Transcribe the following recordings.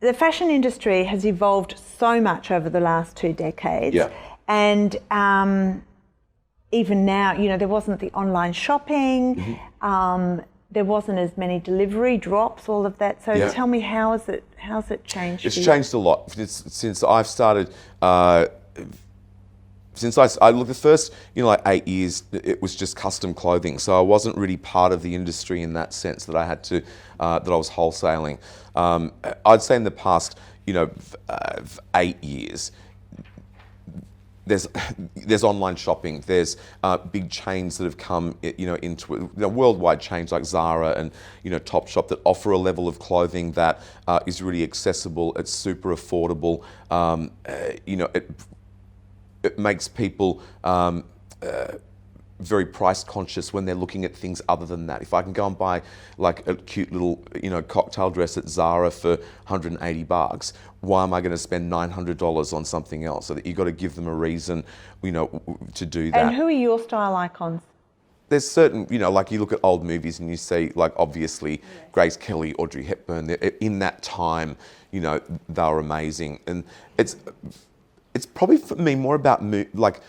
the fashion industry has evolved so much over the last 2 decades. Yeah. And even now, you know, there wasn't the online shopping, there wasn't as many delivery drops, all of that. So tell me, how's it changed? It's changed a lot since I've started. Since I look, the first, like 8 years, it was just custom clothing. So I wasn't really part of the industry in that sense that I had to, that I was wholesaling. I'd say in the past, 8 years, there's online shopping. There's big chains that have come, into worldwide chains like Zara and Topshop that offer a level of clothing that is really accessible. It's super affordable. It makes people very price conscious when they're looking at things other than that. If I can go and buy like a cute little, cocktail dress at Zara for $180, why am I going to spend $900 on something else? So that you've got to give them a reason, to do that. And who are your style icons? There's certain, like you look at old movies and you see, like, obviously Grace Kelly, Audrey Hepburn. In that time, they were amazing, and it's probably for me more about like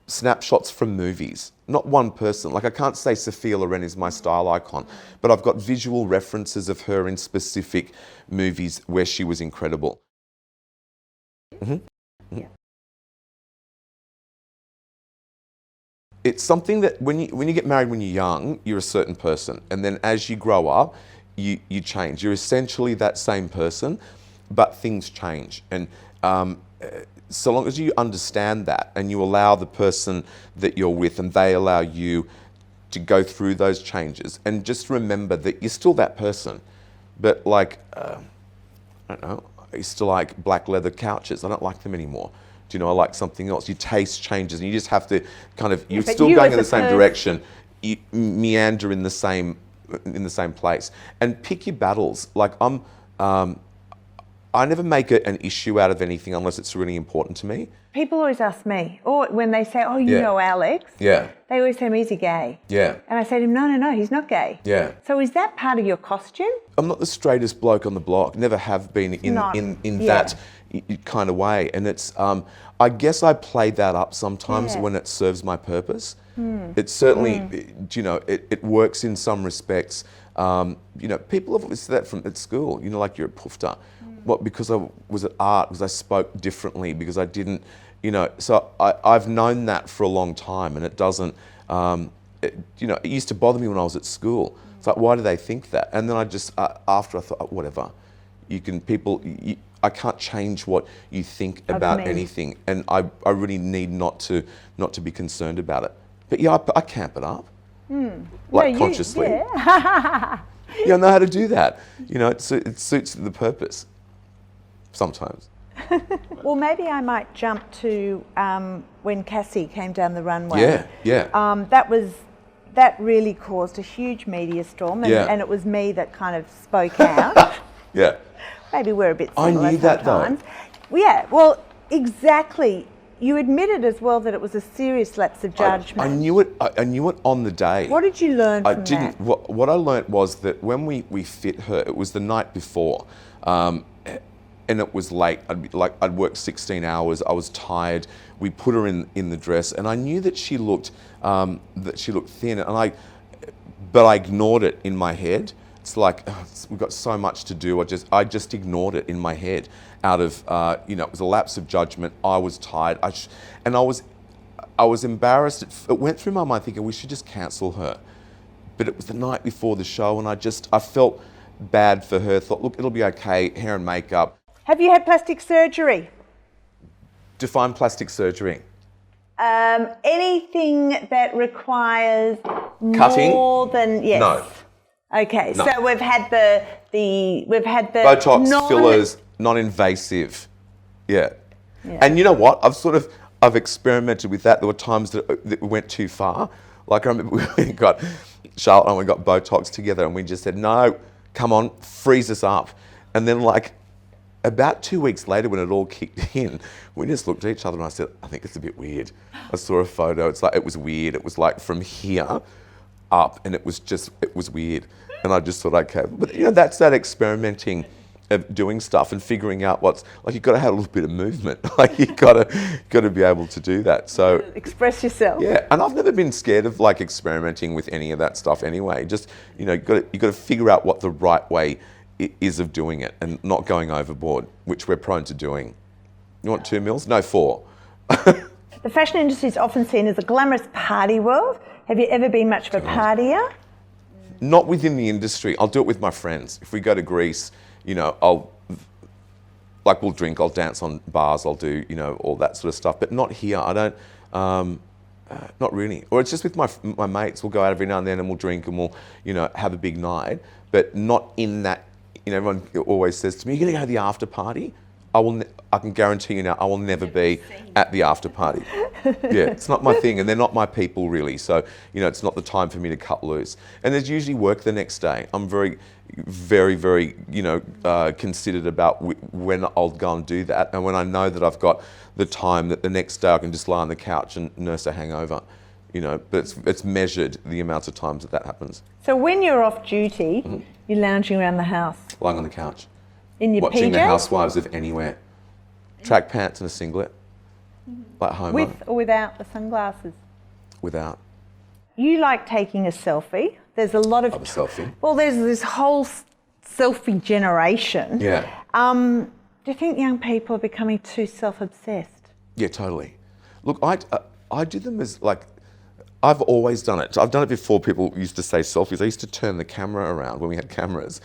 snapshots from movies, not one person. Like, I can't say Sophia Loren is my style icon, but I've got visual references of her in specific movies where she was incredible. Yeah. It's something that when you get married when you're young, you're a certain person, and then as you grow up, you change. You're essentially that same person, but things change, and so long as you understand that and you allow the person that you're with and they allow you to go through those changes, and just remember that you're still that person, but like, I don't know, I used to like black leather couches. I don't like them anymore. I like something else. Your taste changes and you just have to kind of, you're still going in the same direction. You meander in the same place, and pick your battles. Like, I never make an issue out of anything unless it's really important to me. People always ask me, or when they say, you know Alex, they always say, is he gay? Yeah. And I say to him, no, he's not gay. Yeah. So is that part of your costume? I'm not the straightest bloke on the block, never have been in that kind of way. And it's, I guess I play that up sometimes when it serves my purpose. It certainly, it works in some respects. People have said that from at school, like, you're a poofter. What, because I was at art, because I spoke differently, because I didn't, so I've known that for a long time, and it doesn't, it used to bother me when I was at school. It's like, why do they think that? And then I just, after I thought, whatever, I can't change what you think about anything, and I really need not to be concerned about it. But I camp it up, consciously. I know how to do that. It suits the purpose. Sometimes. Well, maybe I might jump to when Cassie came down the runway. That really caused a huge media storm, and it was me that kind of spoke out. Maybe we're a bit similar. I knew that though. Yeah, well, exactly. You admitted as well that it was a serious lapse of judgment. I knew it. I knew it on the day. What did you learn from that? What I learnt was that when we fit her, it was the night before. And it was late. I'd worked 16 hours. I was tired. We put her in the dress, and I knew that she looked thin. But I ignored it in my head. It's like, we've got so much to do. I just ignored it in my head. Out of it was a lapse of judgment. I was tired. I was embarrassed. It went through my mind thinking we should just cancel her. But it was the night before the show, and I felt bad for her. Thought, look, it'll be okay. Hair and makeup. Have you had plastic surgery? Define plastic surgery. Anything that requires cutting? More than No. Okay, no. So we've had the Botox, fillers, non-invasive. Yeah. And you know what? I've experimented with that. There were times that we went too far. Like, I remember Charlotte and we got Botox together, and we just said, no, come on, freeze us up. And then, like, about 2 weeks later, when it all kicked in, we just looked at each other and I said, I think it's a bit weird. I saw a photo. It's like, it was weird. It was like from here up, and it was weird. And I just thought, okay, but that's that experimenting of doing stuff and figuring out what's, like, you've got to have a little bit of movement. Like, you've got to be able to do that. So express yourself. Yeah, and I've never been scared of like experimenting with any of that stuff anyway. Just, you know, you've got to figure out what the right way is of doing it and not going overboard, which we're prone to doing. You want 2 meals? No, 4. The fashion industry is often seen as a glamorous party world. Have you ever been much of a partier? Not within the industry. I'll do it with my friends. If we go to Greece, you know, we'll drink, I'll dance on bars, I'll do, you know, all that sort of stuff. But not here. I don't, not really. Or it's just with my mates. We'll go out every now and then and we'll drink and we'll, you know, have a big night. But not in that, you know, everyone always says to me, "You're going to go to the after party?" I can guarantee you now, I will never be at the after party. Yeah, it's not my thing, and they're not my people really. So, you know, it's not the time for me to cut loose. And there's usually work the next day. I'm very, very, you know, considered about when I'll go and do that, and when I know that I've got the time that the next day I can just lie on the couch and nurse a hangover. You know, but it's measured the amount of times that happens. So when you're off duty, you're lounging around the house, lying on the couch. In your watching PJs? The Housewives of Anywhere. Track pants and a singlet. Like Homer. With or without the sunglasses? Without. You like taking a selfie. There's a lot of... a selfie. Well, there's this whole selfie generation. Yeah. Do you think young people are becoming too self-obsessed? Yeah, totally. Look, I do them as like... I've always done it. I've done it before people used to say selfies. I used to turn the camera around when we had cameras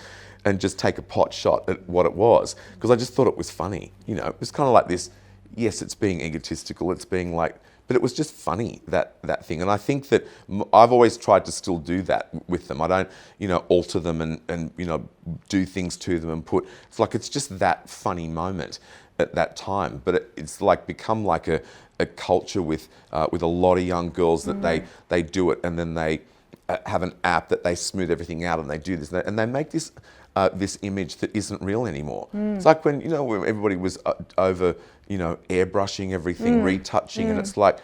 and just take a pot shot at what it was, because I just thought it was funny. You know, it was kind of like this, yes, it's being egotistical, it's being like, but it was just funny, that thing. And I think that I've always tried to still do that with them. I don't, you know, alter them and you know, do things to them and it's like, it's just that funny moment at that time. But it's like become like a culture with a lot of young girls that they do it, and then they have an app that they smooth everything out and they do this and they make this this image that isn't real anymore. It's like when, you know, when everybody was over, you know, airbrushing everything, retouching, and it's like,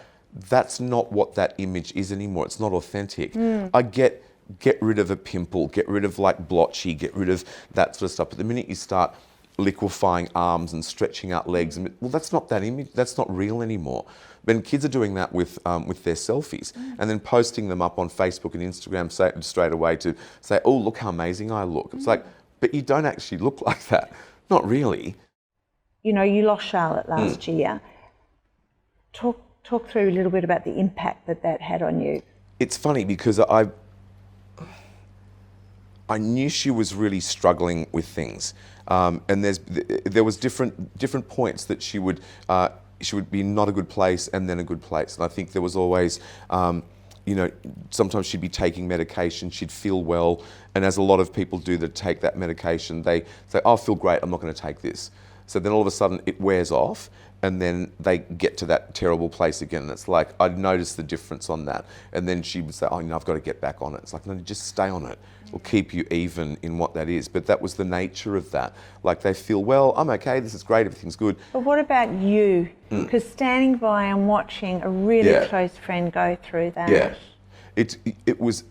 that's not what that image is anymore. It's not authentic. I get rid of a pimple, get rid of like blotchy, get rid of that sort of stuff. But the minute you start liquefying arms and stretching out legs, and well, that's not that image. That's not real anymore. When kids are doing that with their selfies and then posting them up on Facebook and Instagram straight away to say, "Oh, look how amazing I look." It's like, but you don't actually look like that. Not really. You know, you lost Charlotte last year. Talk through a little bit about the impact that had on you. It's funny because I knew she was really struggling with things, and there was different points that she would be in not a good place and then a good place. And I think there was always, you know, sometimes she'd be taking medication, she'd feel well, and as a lot of people do that take that medication, they say, "Oh, I feel great, I'm not going to take this." So then all of a sudden it wears off, and then they get to that terrible place again. And it's like, I'd noticed the difference on that. And then she would say, "Oh, you know, I've got to get back on it." It's like, no, just stay on it. It'll keep you even in what that is. But that was the nature of that. Like, they feel, well, I'm okay, this is great, everything's good. But what about you? Because standing by and watching a really close friend go through that. Yeah, it was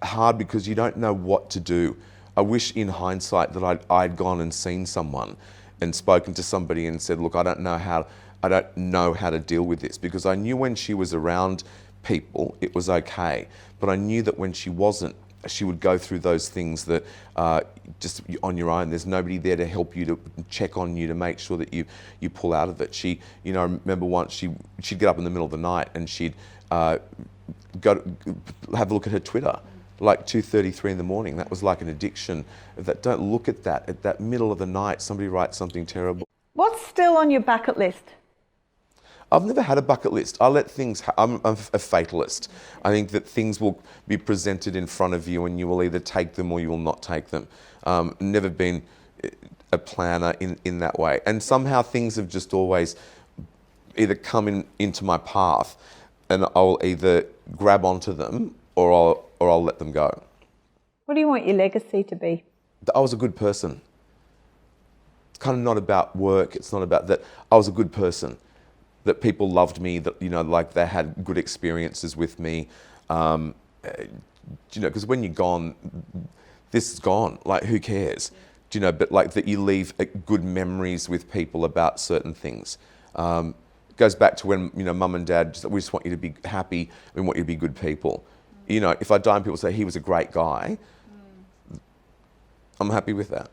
hard because you don't know what to do. I wish in hindsight that I'd gone and seen someone and spoken to somebody and said, "Look, I don't know how to deal with this," because I knew when she was around people, it was okay. But I knew that when she wasn't, she would go through those things that just on your own. There's nobody there to help you, to check on you, to make sure that you pull out of it. She, you know, I remember once she'd get up in the middle of the night and she'd go to have a look at her Twitter. Like 2:33 in the morning. That was like an addiction. Don't look at that. At that middle of the night, somebody writes something terrible. What's still on your bucket list? I've never had a bucket list. I let things. I'm a fatalist. I think that things will be presented in front of you, and you will either take them or you will not take them. Never been a planner in that way, and somehow things have just always either come into my path, and I'll either grab onto them or I'll let them go. What do you want your legacy to be? That I was a good person. It's kind of not about work. It's not about that. I was a good person. That people loved me. That, you know, like they had good experiences with me. You know, because when you're gone, this is gone. Like, who cares? Do you know? But like that, you leave good memories with people about certain things. Goes back to when mum and dad we just want you to be happy. We want you to be good people. If I die and people say he was a great guy, I'm happy with that.